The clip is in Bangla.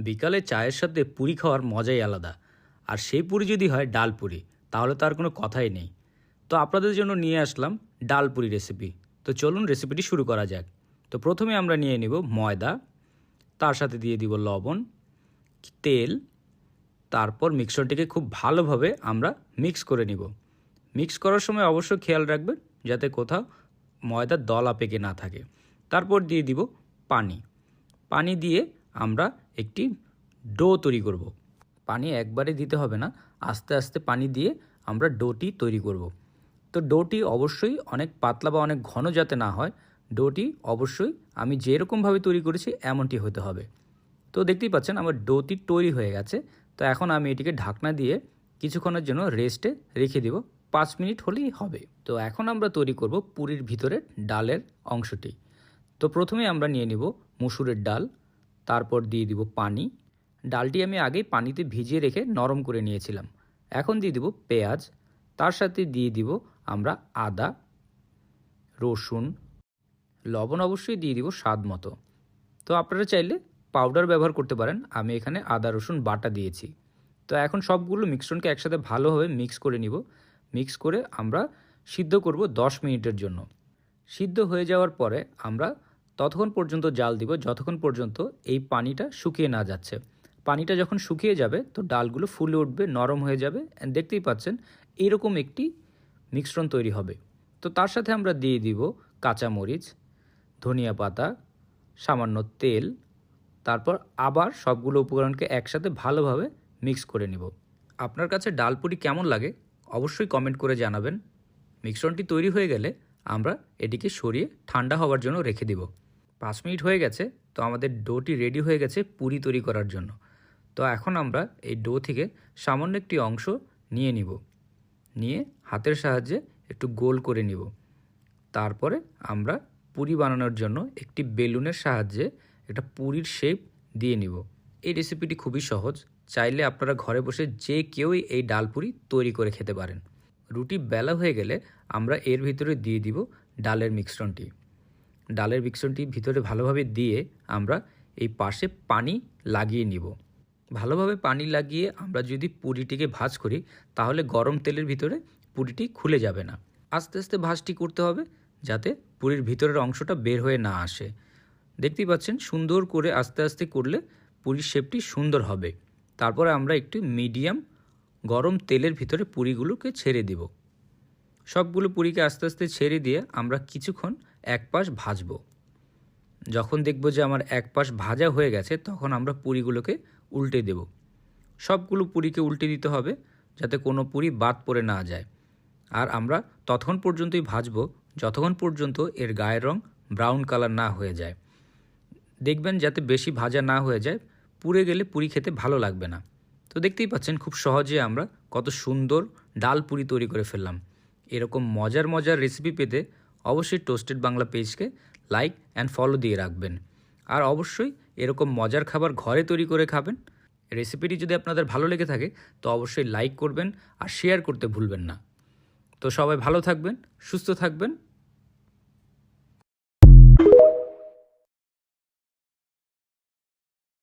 বিকালে চায়ের সাথে পুরি খাওয়ার মজাই আলাদা। আর সেই পুরি যদি হয় ডাল পুরি, তাহলে তো আর কোনো কথাই নেই। তো আপনাদের জন্য নিয়ে আসলাম ডাল পুরি রেসিপি। তো চলুন রেসিপিটি শুরু করা যাক। তো প্রথমে আমরা নিয়ে নেব ময়দা, তার সাথে দিয়ে দিব লবণ, তেল, তারপর মিক্সচারটিকে খুব ভালোভাবে আমরা মিক্স করে নিব। মিক্স করার সময় অবশ্যই খেয়াল রাখবেন যাতে কোথাও ময়দার দলা পেকে না থাকে। তারপর দিয়ে দিব পানি। পানি দিয়ে আমরা একটি ডো তৈরি করব। পানি একবারে দিতে হবে না, আস্তে আস্তে পানি দিয়ে আমরা ডোটি তৈরি করব। তো ডোটি অবশ্যই অনেক পাতলা বা অনেক ঘন যাতে না হয়, ডোটি অবশ্যই আমি যেরকমভাবে তৈরি করেছি এমনটি হতে হবে। তো দেখতেই পাচ্ছেন আমার ডোটি তৈরি হয়ে গেছে। তো এখন আমি এটিকে ঢাকনা দিয়ে কিছুক্ষণের জন্য রেস্টে রেখে দেব, 5 মিনিট হলেই হবে। তো এখন আমরা তৈরি করব পুরির ভিতরে ডালের অংশটি। তো প্রথমে আমরা নিয়ে নেব মসুরের ডাল, তারপর দিয়ে দিব পানি। ডালটি আমি আগেই পানিতে ভিজিয়ে রেখে নরম করে নিয়েছিলাম। এখন দিয়ে দিব পেঁয়াজ, তার সাথে দিয়ে দিব আমরা আদা, রসুন, লবণ অবশ্যই দিয়ে দিব স্বাদ মতো। তো আপনারা চাইলে পাউডার ব্যবহার করতে পারেন, আমি এখানে আদা রসুন বাটা দিয়েছি। তো এখন সবগুলো মিশ্রণকে একসাথে ভালোভাবে মিক্স করে নিব। মিক্স করে আমরা সিদ্ধ করব 10 মিনিটের জন্য। সিদ্ধ হয়ে যাওয়ার পরে আমরা ততক্ষণ পর্যন্ত জাল দিব যতক্ষণ পর্যন্ত এই পানিটা শুকিয়ে না যাচ্ছে। পানিটা যখন শুকিয়ে যাবে তো ডালগুলো ফুলে উঠবে, নরম হয়ে যাবে। দেখতেই পাচ্ছেন এরকম একটি মিশ্রণ তৈরি হবে। তো তার সাথে আমরা দিয়ে দিব কাঁচামরিচ, ধনিয়া পাতা, সামান্য তেল, তারপর আবার সবগুলো উপকরণকে একসাথে ভালোভাবে মিক্স করে নিব। আপনার কাছে ডাল পুরি কেমন লাগে অবশ্যই কমেন্ট করে জানাবেন। মিশ্রণটি তৈরি হয়ে গেলে আমরা এটিকে সরিয়ে ঠান্ডা হওয়ার জন্য রেখে দিব। 5 মিনিট হয়ে গেছে, তো আমাদের ডোটি রেডি হয়ে গেছে পুরি তৈরি করার জন্য। তো এখন আমরা এই ডো থেকে সামান্য একটি অংশ নিয়ে নিব, নিয়ে হাতের সাহায্যে একটু গোল করে নিব। তারপরে আমরা পুরি বানানোর জন্য একটি বেলুনের সাহায্যে একটা পুরির শেপ দিয়ে নিব। এই রেসিপিটি খুবই সহজ, চাইলে আপনারা ঘরে বসে যে কেউই এই ডাল পুরি তৈরি করে খেতে পারেন। রুটি বেলা হয়ে গেলে আমরা এর ভিতরে দিয়ে দিব ডালের মিশ্রণটি। ডালের মিশ্রণটি ভিতরে ভালোভাবে দিয়ে আমরা এই পাশে পানি লাগিয়ে নিব। ভালোভাবে পানি লাগিয়ে আমরা যদি পুরিটিকে ভাঁজ করি তাহলে গরম তেলের ভিতরে পুরিটি খুলে যাবে না। আস্তে আস্তে ভাঁজটি করতে হবে যাতে পুরির ভিতরের অংশটা বের হয়ে না আসে। দেখতেই পাচ্ছেন সুন্দর করে আস্তে আস্তে করলে পুরির শেপটি সুন্দর হবে। তারপরে আমরা একটু মিডিয়াম গরম তেলের ভিতরে পুরিগুলোকে ছেড়ে দিব। সবগুলো পুরিকে আস্তে আস্তে ছেড়ে দিয়ে আমরা কিছুক্ষণ এক পাশ ভাজবো। যখন দেখব যে আমার এক পাশ ভাজা হয়ে গেছে তখন আমরা পুরিগুলোকে উল্টে দেব। সবগুলো পুরিকে উল্টে দিতে হবে যাতে কোনো পুরি বাদ পড়ে না যায়। আর আমরা ততক্ষণ পর্যন্তই ভাজবো যতক্ষণ পর্যন্ত এর গায়ের রং ব্রাউন কালার না হয়ে যায়। দেখবেন যাতে বেশি ভাজা না হয়ে যায়, পুড়ে গেলে পুরি খেতে ভালো লাগবে না। তো দেখতেই পাচ্ছেন খুব সহজে আমরা কত সুন্দর ডাল পুরি তৈরি করে ফেললাম। এরকম মজার মজার রেসিপি পেতে অবশ্যই টোস্টেড বাংলা পেজকে লাইক অ্যান্ড ফলো দিয়ে রাখবেন। আর অবশ্যই এরকম মজার খাবার ঘরে তৈরি করে খাবেন। রেসিপিটি যদি আপনাদের ভালো লেগে থাকে তো অবশ্যই লাইক করবেন আর শেয়ার করতে ভুলবেন না। তো সবাই ভালো থাকবেন, সুস্থ থাকবেন।